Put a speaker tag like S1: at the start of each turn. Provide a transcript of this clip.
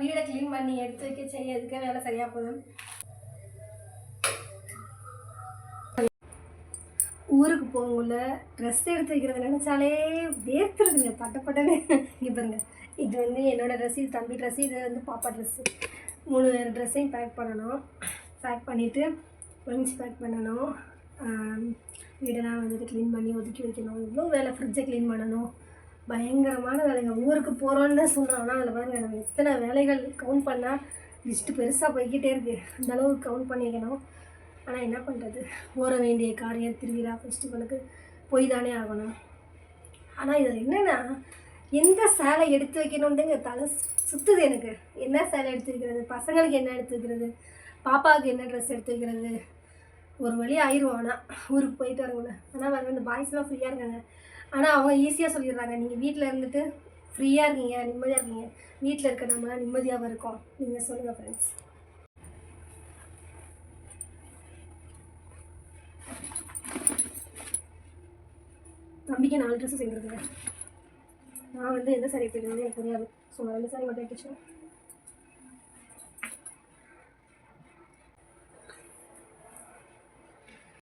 S1: வீடை க்ளீன் பண்ணி எடுத்து வைக்க செய்யறதுக்கே வேலை சரியாக போதும். ஊருக்கு போகல ட்ரெஸ் எடுத்து வைக்கிறது நினச்சாலே வேர்த்துருதுங்க பட்டப்பட்டன்னு. இங்கே பாருங்க, இது வந்து என்னோடய ட்ரெஸ்ஸு, இது தம்பி ட்ரெஸ்ஸு, இது வந்து பாப்பா ட்ரெஸ்ஸு. 3 ட்ரெஸ்ஸையும் பேக் பண்ணணும். பேக் பண்ணிவிட்டு லஞ்ச் பேக் பண்ணணும். வீடெல்லாம் வந்துட்டு க்ளீன் பண்ணி ஒதுக்கி வைக்கணும். இவ்வளோ வேலை. ஃப்ரிட்ஜை க்ளீன் பண்ணணும். பயங்கரமான வேலைங்க. ஊருக்கு போகிறோன்னு தான் சொல்கிறோம். ஆனால் அதில் பாருங்கள், நம்ம எத்தனை வேலைகள் கவுண்ட் பண்ணால் லிஸ்ட்டு பெருசாக போய்கிட்டே இருக்குது. அந்தளவுக்கு கவுண்ட் பண்ணிக்கணும். ஆனால் என்ன பண்ணுறது, ஓட வேண்டிய காரியம் திருவிழா ஃபெஸ்டிவலுக்கு போய் தானே ஆகணும். ஆனால் இதில் என்னென்னா, எந்த சேலை எடுத்து வைக்கணுன்ட்டுங்க தலை சுற்றுது எனக்கு. என்ன சேலை எடுத்து வைக்கிறது, பசங்களுக்கு என்ன எடுத்து வைக்கிறது, பாப்பாவுக்கு என்ன ட்ரெஸ் எடுத்து வைக்கிறது, ஒரு வழி ஆயிரும். ஆனால் ஊருக்கு போயிட்டு வரவங்க. ஆனால் வந்து இந்த பாய்ஸ்லாம் ஃப்ரீயாக இருக்காங்க. ஆனால் அவங்க ஈஸியாக சொல்லிடுறாங்க, நீங்கள் வீட்டில் இருந்துட்டு ஃப்ரீயாக இருக்கீங்க, நிம்மதியாக இருக்கீங்க. வீட்டில் இருக்க நம்மளாம் நிம்மதியாக இருக்கோம். நீங்கள் சொல்லுங்கள் ஃப்ரெண்ட்ஸ். தம்பிக்கு 4 ட்ரெஸ்ஸு சேர்ந்துருக்குங்க. நான் வந்து எந்த சாரி எடுத்துக்கிறதுன்னு எனக்கு தெரியாது. ஸோ நான் 2 சாரி மட்டும் எடுத்துச்சேன்.